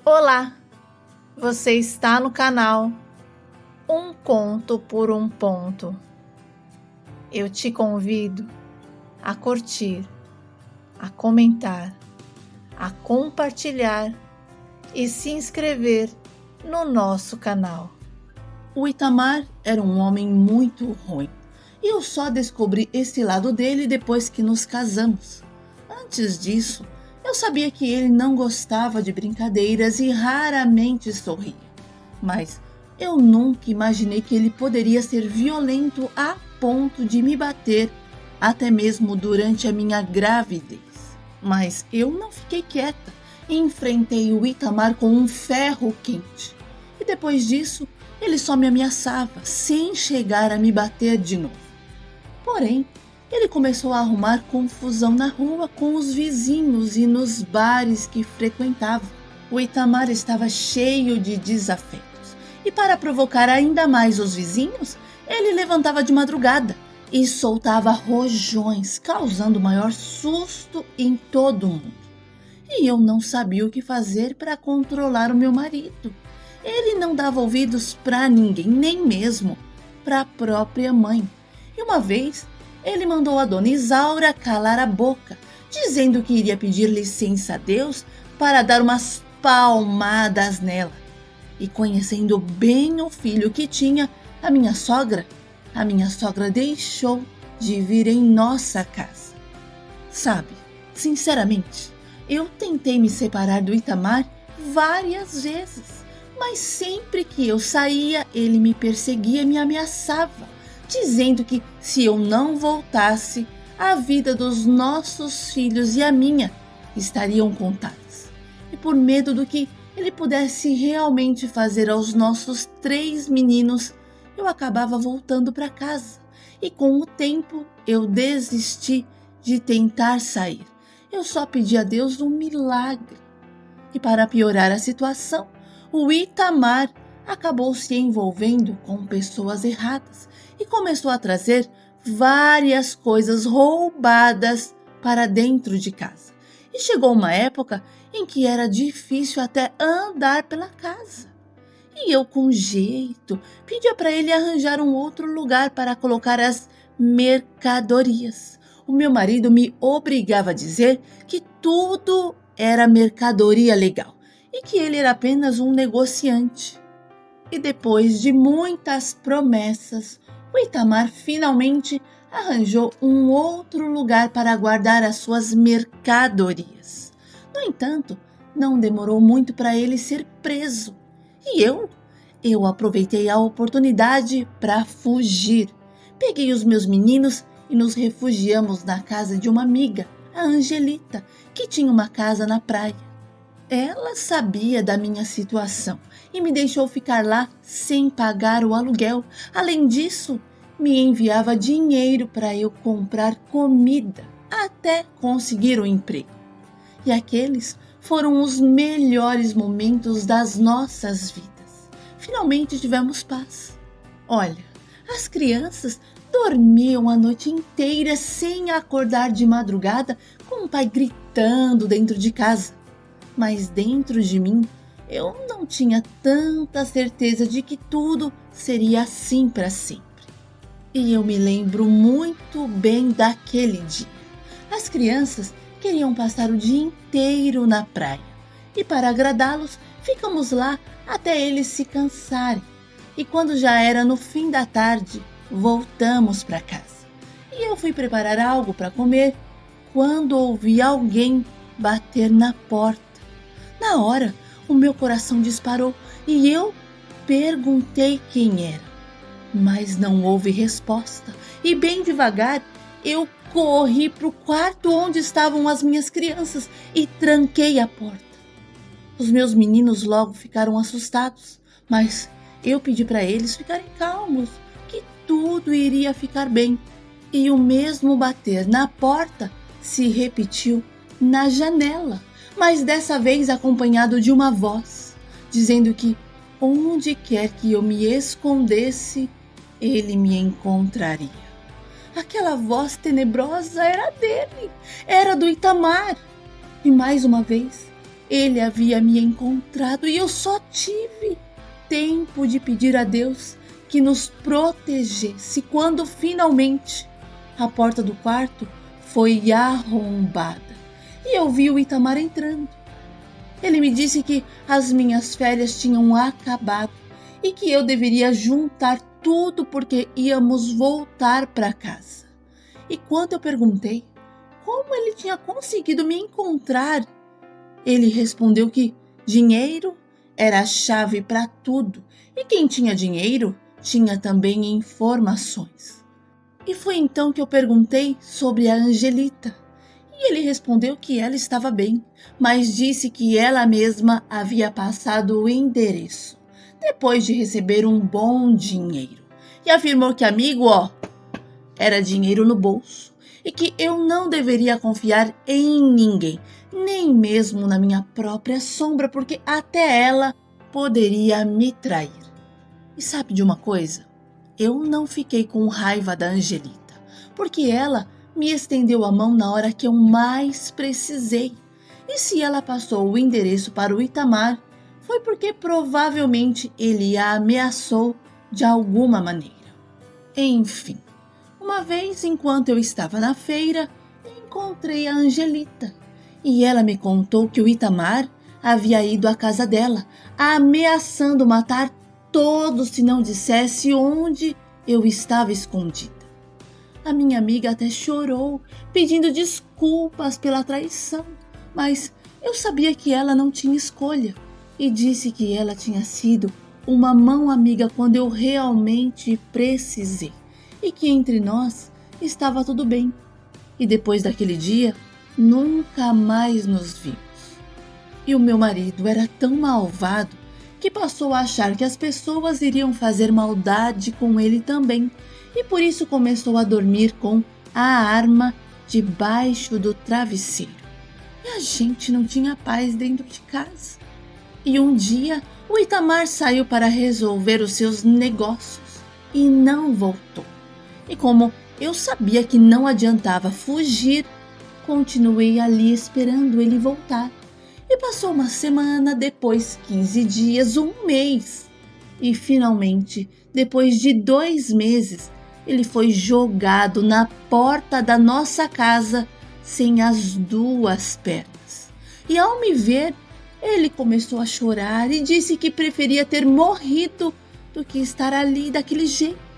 Olá, você está no canal Um Conto por um Ponto. Eu te convido a curtir, a comentar, a compartilhar e se inscrever no nosso canal. O Itamar era um homem muito ruim e eu só descobri esse lado dele depois que nos casamos. Antes disso, eu sabia que ele não gostava de brincadeiras e raramente sorria, mas eu nunca imaginei que ele poderia ser violento a ponto de me bater, até mesmo durante a minha gravidez. Mas eu não fiquei quieta e enfrentei o Itamar com um ferro quente. E depois disso, ele só me ameaçava, sem chegar a me bater de novo. Porém, ele começou a arrumar confusão na rua com os vizinhos e nos bares que frequentava. O Itamar estava cheio de desafetos. E para provocar ainda mais os vizinhos, ele levantava de madrugada e soltava rojões, causando o maior susto em todo mundo. E eu não sabia o que fazer para controlar o meu marido. Ele não dava ouvidos para ninguém, nem mesmo para a própria mãe. E uma vez, ele mandou a dona Isaura calar a boca, dizendo que iria pedir licença a Deus para dar umas palmadas nela. E conhecendo bem o filho que tinha, a minha sogra deixou de vir em nossa casa. Sabe, sinceramente, eu tentei me separar do Itamar várias vezes, mas sempre que eu saía, ele me perseguia e me ameaçava, dizendo que se eu não voltasse, a vida dos nossos filhos e a minha estariam contadas. E por medo do que ele pudesse realmente fazer aos nossos 3 meninos, eu acabava voltando para casa. E com o tempo eu desisti de tentar sair. Eu só pedi a Deus um milagre. E para piorar a situação, o Itamar acabou se envolvendo com pessoas erradas e começou a trazer várias coisas roubadas para dentro de casa. E chegou uma época em que era difícil até andar pela casa. E eu, com jeito, pedia para ele arranjar um outro lugar para colocar as mercadorias. O meu marido me obrigava a dizer que tudo era mercadoria legal e que ele era apenas um negociante. E depois de muitas promessas, o Itamar finalmente arranjou um outro lugar para guardar as suas mercadorias. No entanto, não demorou muito para ele ser preso. E eu aproveitei a oportunidade para fugir. Peguei os meus meninos e nos refugiamos na casa de uma amiga, a Angelita, que tinha uma casa na praia. Ela sabia da minha situação e me deixou ficar lá sem pagar o aluguel. Além disso, me enviava dinheiro para eu comprar comida até conseguir um emprego. E aqueles foram os melhores momentos das nossas vidas. Finalmente tivemos paz. Olha, as crianças dormiam a noite inteira sem acordar de madrugada com o pai gritando dentro de casa. Mas dentro de mim, eu não tinha tanta certeza de que tudo seria assim para sempre. E eu me lembro muito bem daquele dia. As crianças queriam passar o dia inteiro na praia. E para agradá-los, ficamos lá até eles se cansarem. E quando já era no fim da tarde, voltamos para casa. E eu fui preparar algo para comer quando ouvi alguém bater na porta. Na hora, o meu coração disparou e eu perguntei quem era. Mas não houve resposta. E bem devagar, eu corri para o quarto onde estavam as minhas crianças e tranquei a porta. Os meus meninos logo ficaram assustados, mas eu pedi para eles ficarem calmos, que tudo iria ficar bem. E o mesmo bater na porta se repetiu na janela, mas dessa vez acompanhado de uma voz, dizendo que onde quer que eu me escondesse, ele me encontraria. Aquela voz tenebrosa era dele, era do Itamar. E mais uma vez, Ele havia me encontrado e eu só tive tempo de pedir a Deus que nos protegesse quando finalmente a porta do quarto foi arrombada e eu vi o Itamar entrando. Ele me disse que as minhas férias tinham acabado e que eu deveria juntar tudo porque íamos voltar para casa. E quando eu perguntei como ele tinha conseguido me encontrar, ele respondeu que dinheiro era a chave para tudo e quem tinha dinheiro tinha também informações. E foi então que eu perguntei sobre a Angelita e ele respondeu que ela estava bem, mas disse que ela mesma havia passado o endereço depois de receber um bom dinheiro e afirmou que amigo, era dinheiro no bolso e que eu não deveria confiar em ninguém, nem mesmo na minha própria sombra, porque até ela poderia me trair. E sabe de uma coisa? Eu não fiquei com raiva da Angelita, porque ela me estendeu a mão na hora que eu mais precisei. E se ela passou o endereço para o Itamar, foi porque provavelmente ele a ameaçou de alguma maneira. Enfim, uma vez, enquanto eu estava na feira, encontrei a Angelita e ela me contou que o Itamar havia ido à casa dela, ameaçando matar todos se não dissesse onde eu estava escondida. A minha amiga até chorou, pedindo desculpas pela traição, mas eu sabia que ela não tinha escolha e disse que ela tinha sido uma mão amiga quando eu realmente precisei e que entre nós estava tudo bem. E depois daquele dia, nunca mais nos vimos. E o meu marido era tão malvado que passou a achar que as pessoas iriam fazer maldade com ele também, e por isso começou a dormir com a arma debaixo do travesseiro. E a gente não tinha paz dentro de casa. E um dia, o Itamar saiu para resolver os seus negócios e não voltou. E como eu sabia que não adiantava fugir, continuei ali esperando ele voltar. E passou uma semana, depois 15 dias, um mês. E finalmente, depois de 2 meses, ele foi jogado na porta da nossa casa sem as 2 pernas. E ao me ver, ele começou a chorar e disse que preferia ter morrido do que estar ali daquele jeito.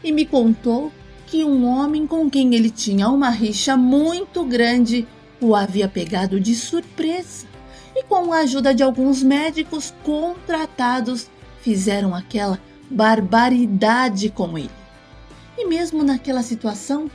E me contou que um homem com quem ele tinha uma rixa muito grande o havia pegado de surpresa e com a ajuda de alguns médicos contratados fizeram aquela barbaridade com ele. E mesmo naquela situação,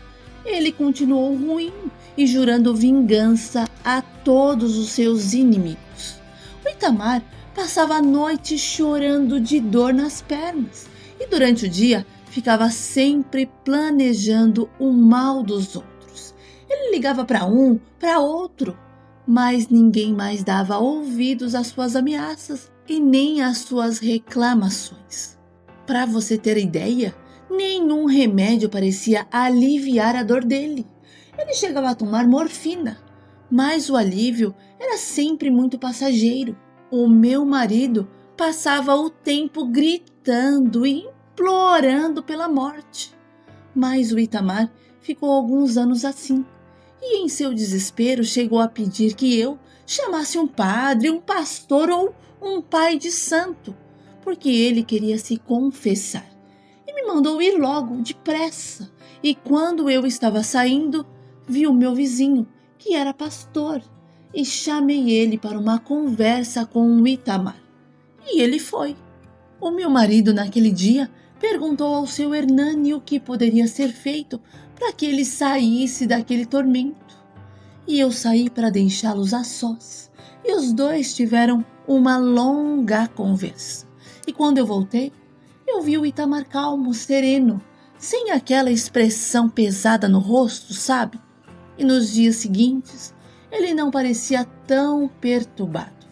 ele continuou ruim e jurando vingança a todos os seus inimigos. O Itamar passava a noite chorando de dor nas pernas e durante o dia ficava sempre planejando o mal dos outros. Ele ligava para um, para outro, mas ninguém mais dava ouvidos às suas ameaças e nem às suas reclamações. Para você ter ideia, nenhum remédio parecia aliviar a dor dele. Ele chegava a tomar morfina, mas o alívio era sempre muito passageiro. O meu marido passava o tempo gritando e implorando pela morte. Mas o Itamar ficou alguns anos assim e em seu desespero chegou a pedir que eu chamasse um padre, um pastor ou um pai de santo, porque ele queria se confessar. E me mandou ir logo, depressa. E quando eu estava saindo, vi o meu vizinho, que era pastor, e chamei ele para uma conversa com o Itamar. E ele foi. O meu marido, naquele dia, perguntou ao seu Hernani o que poderia ser feito para que ele saísse daquele tormento. E eu saí para deixá-los a sós. E os dois tiveram uma longa conversa. E quando eu voltei, eu vi o Itamar calmo, sereno, sem aquela expressão pesada no rosto, sabe? E nos dias seguintes, ele não parecia tão perturbado.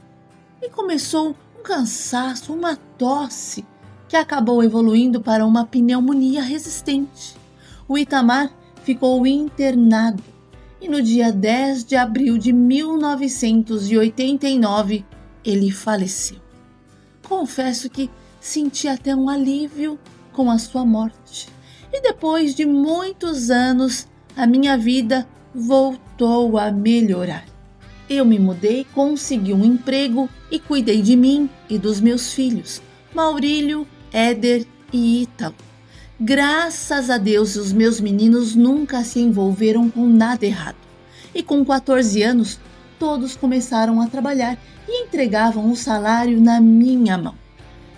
E começou um cansaço, uma tosse, que acabou evoluindo para uma pneumonia resistente. O Itamar ficou internado e no dia 10 de abril de 1989 ele faleceu. Confesso que senti até um alívio com a sua morte. E depois de muitos anos, a minha vida voltou a melhorar. Eu me mudei, consegui um emprego e cuidei de mim e dos meus filhos, Maurílio, Éder e Ítalo. Graças a Deus, os meus meninos nunca se envolveram com nada errado. E com 14 anos, todos começaram a trabalhar e entregavam o salário na minha mão.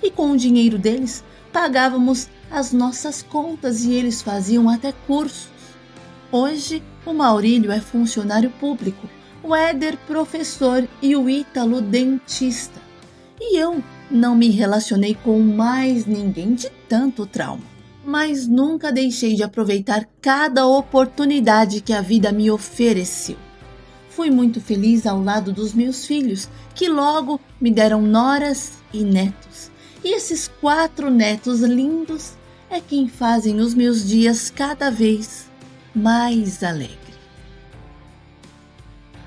E com o dinheiro deles, pagávamos as nossas contas e eles faziam até cursos. Hoje, o Maurílio é funcionário público, o Éder professor e o Ítalo dentista. E eu não me relacionei com mais ninguém de tanto trauma, mas nunca deixei de aproveitar cada oportunidade que a vida me ofereceu. Fui muito feliz ao lado dos meus filhos, que logo me deram noras e netos. E esses 4 netos lindos é quem fazem os meus dias cada vez mais alegres.